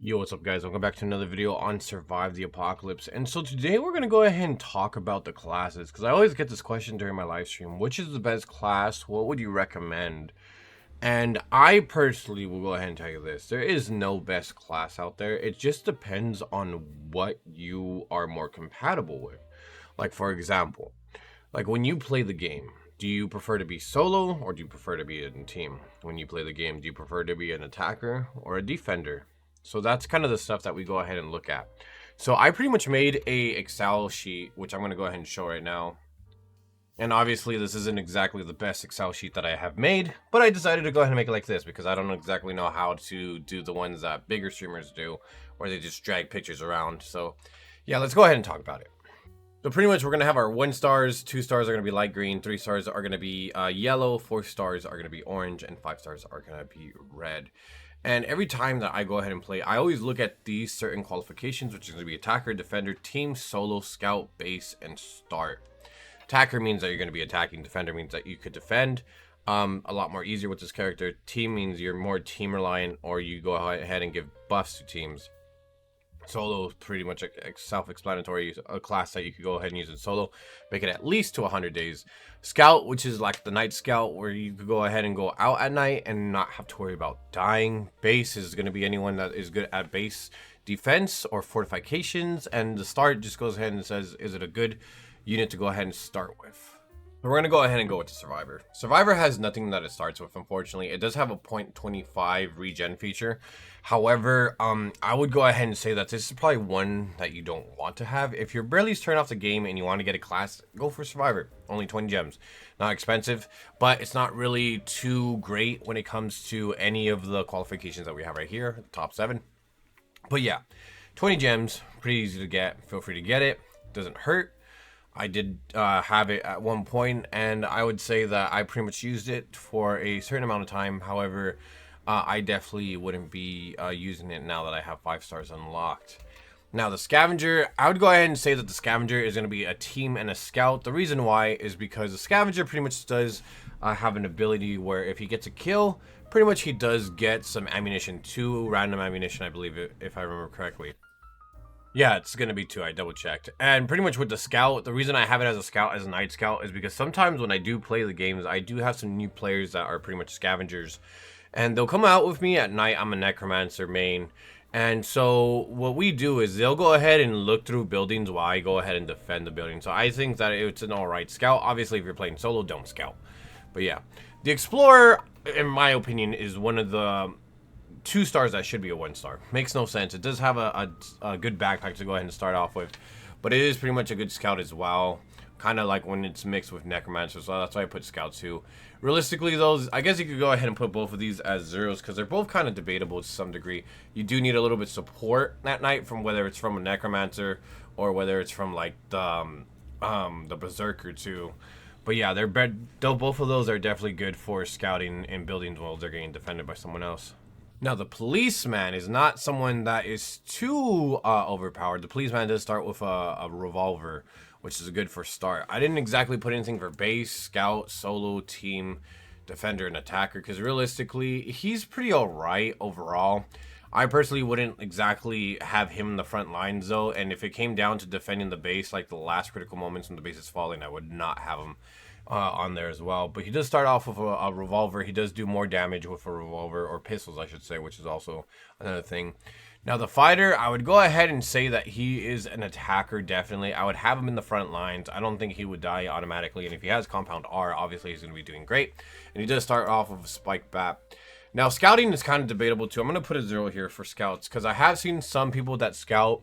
Yo, what's up guys? Welcome back to another video on Survive the Apocalypse. And so today we're going to go ahead and talk about the classes, because I always get this question during my live stream. Which is the best class? What would you recommend? And I personally will go ahead and tell you this. There is no best class out there. It just depends on what you are more compatible with. Like for example, like when you play the game, do you prefer to be solo or do you prefer to be in a team? When you play the game, do you prefer to be an attacker or a defender? So that's kind of the stuff that we go ahead and look at. So I pretty much made a Excel sheet, which I'm going to go ahead and show right now. And obviously this isn't exactly the best Excel sheet that I have made, but I decided to go ahead and make it like this because I don't exactly know how to do the ones that bigger streamers do, where they just drag pictures around. So yeah, let's go ahead and talk about it. So pretty much we're going to have our 1 stars, 2 stars are going to be light green, 3 stars are going to be yellow, 4 stars are going to be orange, and 5 stars are going to be red. And every time that I go ahead and play, I always look at these certain qualifications, which is going to be attacker, defender, team, solo, scout, base, and start. Attacker means that you're going to be attacking. Defender means that you could defend a lot more easier with this character. Team means you're more team reliant, or you go ahead and give buffs to teams. Solo is pretty much a self-explanatory, a class that you could go ahead and use in solo, make it at least to 100 days. Scout, which is like the night scout, where you could go ahead and go out at night and not have to worry about dying. Base is going to be anyone that is good at base defense or fortifications, and the start just goes ahead and says, is it a good unit to go ahead and start with? We're going to go ahead and go with the Survivor. Survivor has nothing that it starts with, unfortunately. It does have a 0.25 regen feature. However, I would go ahead and say that this is probably one that you don't want to have. If you're barely starting off the game and you want to get a class, go for Survivor. Only 20 gems. Not expensive, but it's not really too great when it comes to any of the qualifications that we have right here, the top 7. But yeah, 20 gems, pretty easy to get. Feel free to get it. Doesn't hurt. I did have it at one point, and I would say that I pretty much used it for a certain amount of time. However, I definitely wouldn't be using it now that I have 5 stars unlocked. Now, the Scavenger, I would go ahead and say that the Scavenger is going to be a team and a scout. The reason why is because the Scavenger pretty much does have an ability where if he gets a kill, pretty much he does get some ammunition, 2 random ammunition, I believe, if I remember correctly. Yeah, it's going to be 2. I double checked. And pretty much with the scout, the reason I have it as a scout, as a night scout, is because sometimes when I do play the games, I do have some new players that are pretty much scavengers. And they'll come out with me at night. I'm a Necromancer main. And so what we do is they'll go ahead and look through buildings while I go ahead and defend the building. So I think that it's an alright scout. Obviously, if you're playing solo, don't scout. But yeah, the Explorer, in my opinion, is one of the 2 stars that should be a 1 star. Makes no sense. It does have a good backpack to go ahead and start off with, but it is pretty much a good scout as well, kind of like when it's mixed with Necromancer, so that's why I put scout too. Realistically though, I guess you could go ahead and put both of these as zeros because they're both kind of debatable to some degree. You do need a little bit support at night, from whether it's from a Necromancer or whether it's from like the Berserker too. But yeah, both of those are definitely good for scouting in buildings while they're getting defended by someone else. Now, the policeman is not someone that is too overpowered. The policeman does start with a revolver, which is a good for start. I didn't exactly put anything for base, scout, solo, team, defender, and attacker, because realistically, he's pretty alright overall. I personally wouldn't exactly have him in the front lines, though, and if it came down to defending the base, like the last critical moments when the base is falling, I would not have him on there as well. But he does start off with a revolver. He does do more damage with a revolver, or pistols I should say, which is also another thing. Now the fighter, I would go ahead and say that he is an attacker, definitely. I would have him in the front lines. I don't think he would die automatically, and if he has compound R, obviously he's going to be doing great. And he does start off with a spike bat. Now scouting is kind of debatable too. I'm going to put a 0 here for scouts because I have seen some people that scout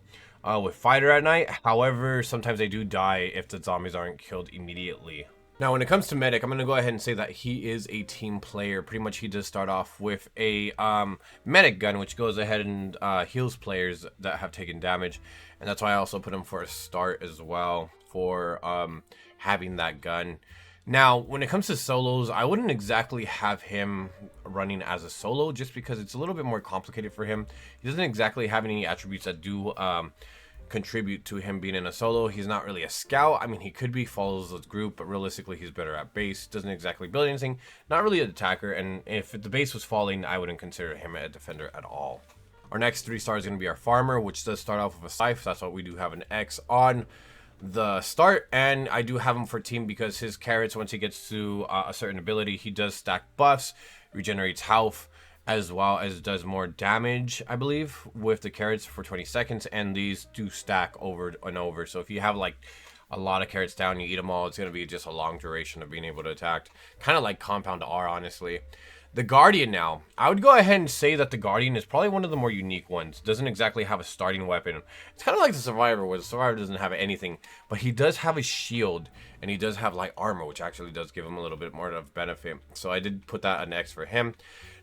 with fighter at night. However, sometimes they do die if the zombies aren't killed immediately. Now, when it comes to medic, I'm going to go ahead and say that he is a team player. Pretty much he does start off with a medic gun, which goes ahead and heals players that have taken damage. And that's why I also put him for a start as well for having that gun. Now, when it comes to solos, I wouldn't exactly have him running as a solo just because it's a little bit more complicated for him. He doesn't exactly have any attributes that do contribute to him being in a solo. He's not really a scout. I mean, he could be, follows the group, but realistically he's better at base, doesn't exactly build anything, not really an attacker, and if the base was falling, I wouldn't consider him a defender at all. Our next 3 stars is going to be our farmer, which does start off with a scythe. That's why we do have an X on the start. And I do have him for team because his carrots, once he gets to a certain ability, he does stack buffs, regenerates health, as well as does more damage, I believe, with the carrots for 20 seconds. And these do stack over and over. So if you have like a lot of carrots down, you eat them all, it's going to be just a long duration of being able to attack. Kind of like compound R, honestly. The Guardian now. I would go ahead and say that the Guardian is probably one of the more unique ones. Doesn't exactly have a starting weapon. It's kind of like the Survivor, where the Survivor doesn't have anything. But he does have a shield, and he does have light armor, which actually does give him a little bit more of benefit. So I did put that an X for him.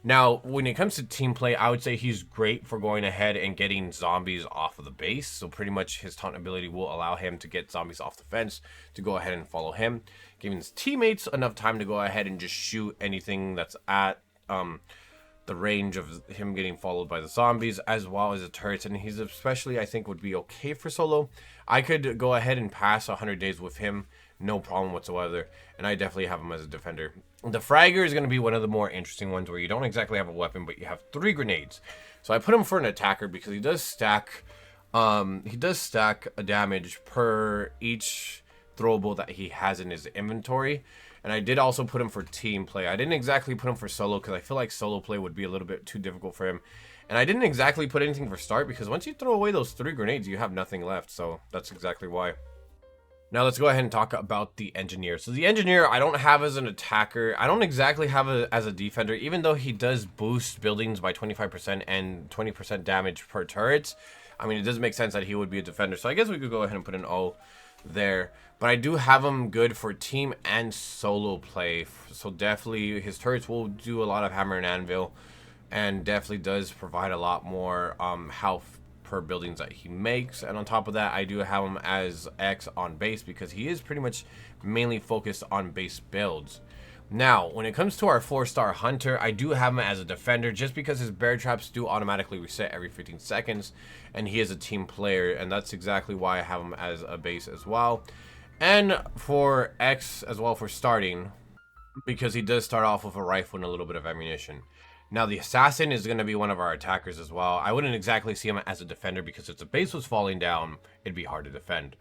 Now, when it comes to team play, I would say he's great for going ahead and getting zombies off of the base. So pretty much his taunt ability will allow him to get zombies off the fence to go ahead and follow him, giving his teammates enough time to go ahead and just shoot anything that's at the range of him getting followed by the zombies, as well as the turrets. And he's especially, I think, would be okay for solo. I could go ahead and pass 100 days with him, no problem whatsoever, and I definitely have him as a defender. The Fragger is going to be one of the more interesting ones, where you don't exactly have a weapon, but you have 3 grenades. So I put him for an attacker because he does stack a damage per each throwable that he has in his inventory. And I did also put him for team play. I didn't exactly put him for solo because I feel like solo play would be a little bit too difficult for him. And I didn't exactly put anything for start because once you throw away those 3 grenades, you have nothing left. So that's exactly why. Now let's go ahead and talk about the engineer. So the engineer I don't have as an attacker. I don't exactly have as a defender, even though he does boost buildings by 25% and 20% damage per turret. I mean, it does make sense that he would be a defender. So I guess we could go ahead and put an O there. But I do have him good for team and solo play. So definitely his turrets will do a lot of hammer and anvil, and definitely does provide a lot more health per buildings that he makes. And on top of that, I do have him as X on base because he is pretty much mainly focused on base builds. Now, when it comes to our 4-star hunter, I do have him as a defender just because his bear traps do automatically reset every 15 seconds, and he is a team player, and that's exactly why I have him as a base as well. And for X as well for starting, because he does start off with a rifle and a little bit of ammunition. Now, the assassin is going to be one of our attackers as well. I wouldn't exactly see him as a defender because if the base was falling down, it'd be hard to defend.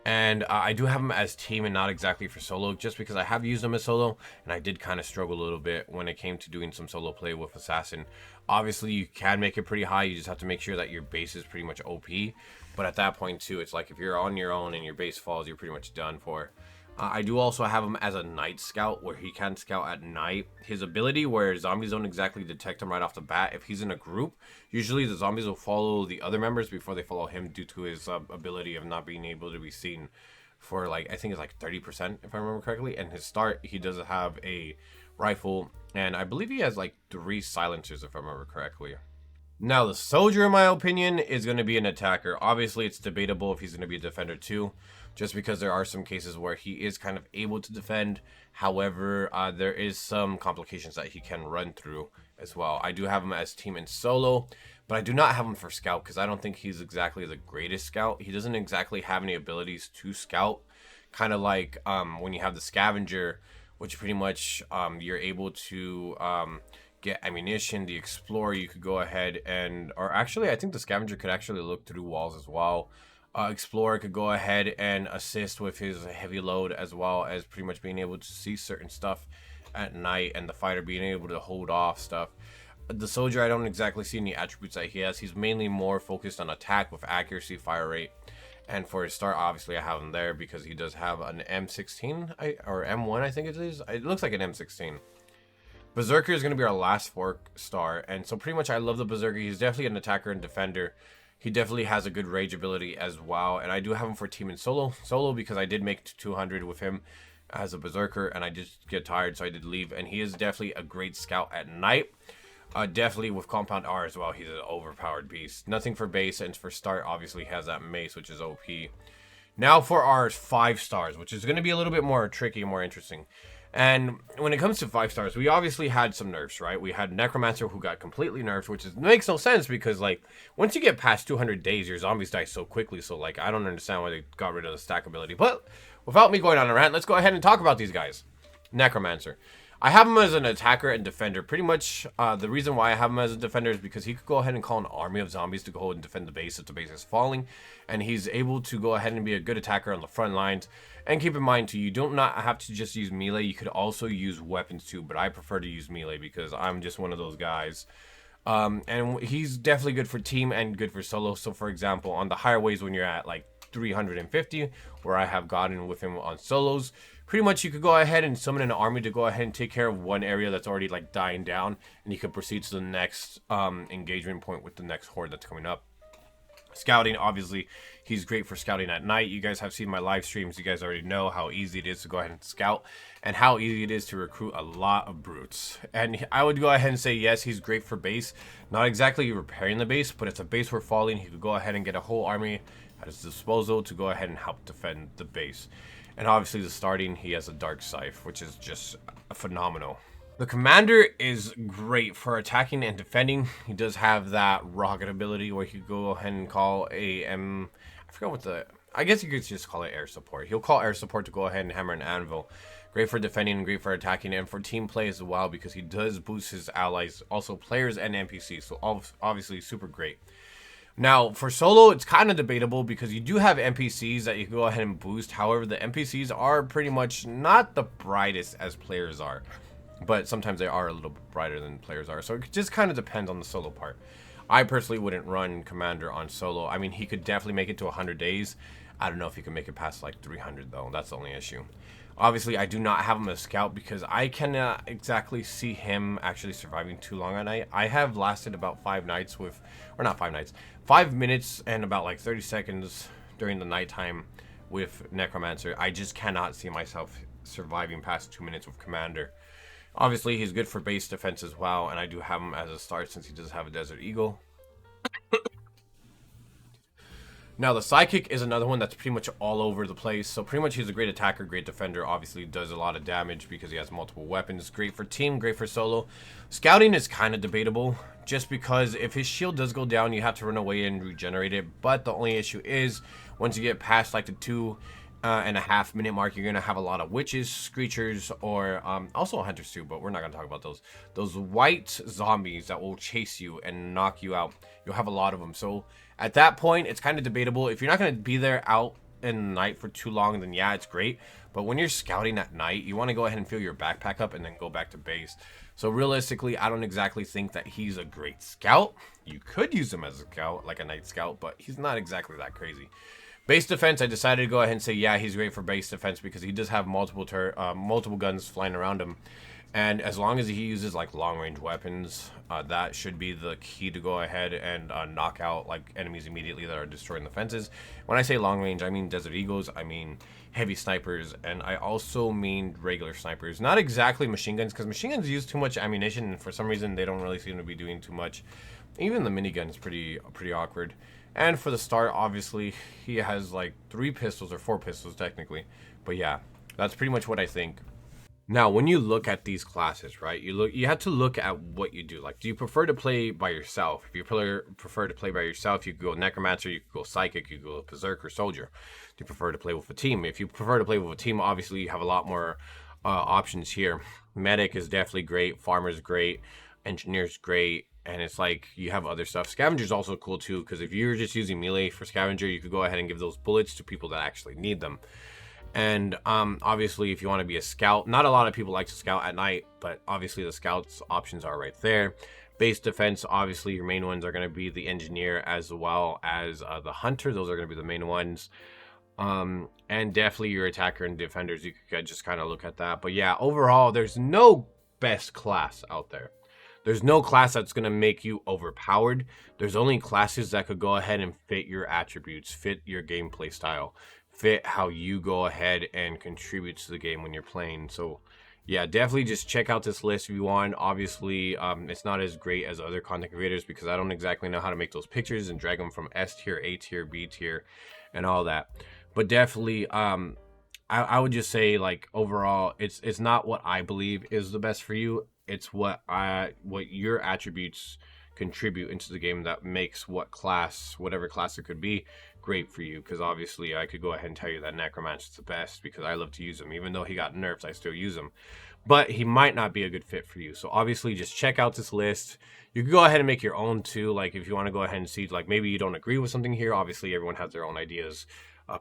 And I do have him as team and not exactly for solo, just because I have used him as solo, and I did kind of struggle a little bit when it came to doing some solo play with assassin. Obviously, you can make it pretty high. You just have to make sure that your base is pretty much OP. But at that point, too, it's like if you're on your own and your base falls, you're pretty much done for. I do also have him as a night scout, where he can scout at night. His ability, where zombies don't exactly detect him right off the bat, if he's in a group, usually the zombies will follow the other members before they follow him due to his ability of not being able to be seen for, like, I think it's like 30%, if I remember correctly. And his start, he does have a rifle, and I believe he has like 3 silencers, if I remember correctly. Now, the soldier, in my opinion, is going to be an attacker. Obviously, it's debatable if he's going to be a defender too, just because there are some cases where he is kind of able to defend. However, there is some complications that he can run through as well. I do have him as team and solo, but I do not have him for scout because I don't think he's exactly the greatest scout. He doesn't exactly have any abilities to scout. Kind of like when you have the scavenger, which pretty much you're able to get ammunition. The explorer, you could go ahead and, or actually I think the scavenger could actually look through walls as well. Explorer could go ahead and assist with his heavy load, as well as pretty much being able to see certain stuff at night, and the fighter being able to hold off stuff. The soldier, I don't exactly see any attributes that he has. He's mainly more focused on attack with accuracy, fire rate. And for his start, obviously I have him there because he does have an M16 or M1, I think it is. It looks like an M16. Berserker is going to be our last 4-star, and so pretty much I love the Berserker. He's definitely an attacker and defender. He definitely has a good rage ability as well, and I do have him for team and solo because I did make 200 with him as a Berserker, and I just get tired, so I did leave. And he is definitely a great scout at night. Definitely with compound R as well, he's an overpowered beast. Nothing for base, and for start, obviously he has that mace, which is OP. Now for our 5 stars, which is going to be a little bit more tricky and more interesting. And when it comes to 5 stars, we obviously had some nerfs, right? We had Necromancer, who got completely nerfed, which makes no sense because, like, once you get past 200 days, your zombies die so quickly. So, like, I don't understand why they got rid of the stack ability. But without me going on a rant, let's go ahead and talk about these guys. Necromancer. I have him as an attacker and defender. Pretty much the reason why I have him as a defender is because he could go ahead and call an army of zombies to go ahead and defend the base if the base is falling. And he's able to go ahead and be a good attacker on the front lines. And keep in mind too, you don't not have to just use melee. You could also use weapons too, but I prefer to use melee because I'm just one of those guys. And he's definitely good for team and good for solo. So for example, on the higher ways when you're at like 350, where I have gotten with him on solos, pretty much you could go ahead and summon an army to go ahead and take care of one area that's already like dying down, and you can proceed to the next engagement point with the next horde that's coming up. Scouting, obviously, he's great for scouting at night. You guys have seen my live streams. You guys already know how easy it is to go ahead and scout and how easy it is to recruit a lot of brutes. And I would go ahead and say, yes, he's great for base. Not exactly repairing the base, but if a base were falling, he could go ahead and get a whole army at his disposal to go ahead and help defend the base. And obviously, the starting, he has a Dark Scythe, which is just phenomenal. The commander is great for attacking and defending. He does have that rocket ability where he could go ahead and call a I forgot what the, I guess you could just call it air support. He'll call air support to go ahead and hammer an anvil. Great for defending and great for attacking and for team play as well, because he does boost his allies, also players and NPCs. So obviously super great. Now, for solo, it's kind of debatable because you do have NPCs that you can go ahead and boost. However, the NPCs are pretty much not the brightest as players are. But sometimes they are a little brighter than players are. So it just kind of depends on the solo part. I personally wouldn't run Commander on solo. I mean, he could definitely make it to 100 days. I don't know if he can make it past like 300 though. That's the only issue. Obviously, I do not have him as scout because I cannot exactly see him actually surviving too long at night. I have lasted about 5 nights with, or not 5 nights, 5 minutes and about like 30 seconds during the nighttime with Necromancer. I just cannot see myself surviving past 2 minutes with Commander. Obviously, he's good for base defense as well, and I do have him as a start since he does have a Desert Eagle. Now, the Psychic is another one that's pretty much all over the place. So pretty much he's a great attacker, great defender. Obviously, does a lot of damage because he has multiple weapons. Great for team, great for solo. Scouting is kind of debatable, just because if his shield does go down, you have to run away and regenerate it. But the only issue is, once you get past like the 2.5 minute mark, you're gonna have a lot of witches, screechers, or also hunters too, but we're not gonna talk about those white zombies that will chase you and knock you out. You'll have a lot of them. So at that point, it's kind of debatable. If you're not gonna be there out in the night for too long, then yeah, it's great. But when you're scouting at night, you want to go ahead and fill your backpack up and then go back to base. So realistically, I don't exactly think that he's a great scout. You could use him as a scout, like a night scout, but he's not exactly that crazy. Base defense, I decided to go ahead and say, yeah, he's great for base defense because he does have multiple guns flying around him. And as long as he uses like long-range weapons, that should be the key to go ahead and knock out like enemies immediately that are destroying the fences. When I say long-range, I mean Desert Eagles, I mean heavy snipers, and I also mean regular snipers. Not exactly machine guns, because machine guns use too much ammunition, and for some reason they don't really seem to be doing too much. Even the minigun is pretty awkward. And for the start, obviously, he has like 3 pistols or 4 pistols technically. But yeah, that's pretty much what I think. Now, when you look at these classes, right, you have to look at what you do. Like, do you prefer to play by yourself? If you prefer to play by yourself, you could go Necromancer, you could go Psychic, you could go Berserker, Soldier. Do you prefer to play with a team? If you prefer to play with a team, obviously you have a lot more options here. Medic is definitely great. Farmer's great. Engineer's great. And it's like you have other stuff. Scavenger's also cool too, because if you're just using melee for Scavenger, you could go ahead and give those bullets to people that actually need them. And obviously, if you want to be a scout, not a lot of people like to scout at night, but obviously the scouts options are right there. Base defense, obviously your main ones are going to be the engineer as well as the hunter. Those are going to be the main ones. And definitely your attacker and defenders, you could just kind of look at that. But yeah, overall, there's no best class out there. There's no class that's going to make you overpowered. There's only classes that could go ahead and fit your attributes, fit your gameplay style, fit how you go ahead and contribute to the game when you're playing. So yeah, definitely just check out this list if you want. Obviously, it's not as great as other content creators because I don't exactly know how to make those pictures and drag them from S tier, A tier, B tier, and all that. But definitely, I would just say, like, overall, it's not what I believe is the best for you. It's what your attributes contribute into the game that makes whatever class it could be, great for you. Because obviously I could go ahead and tell you that Necromancer is the best because I love to use him. Even though he got nerfs, I still use him. But he might not be a good fit for you. So obviously just check out this list. You can go ahead and make your own too. Like if you want to go ahead and see, like maybe you don't agree with something here. Obviously everyone has their own ideas,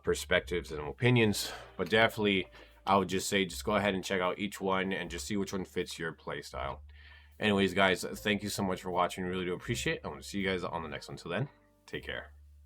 perspectives, and opinions. But definitely I would just say just go ahead and check out each one and just see which one fits your playstyle. Anyways, guys, thank you so much for watching. Really do appreciate it. I want to see you guys on the next one. Until then, take care.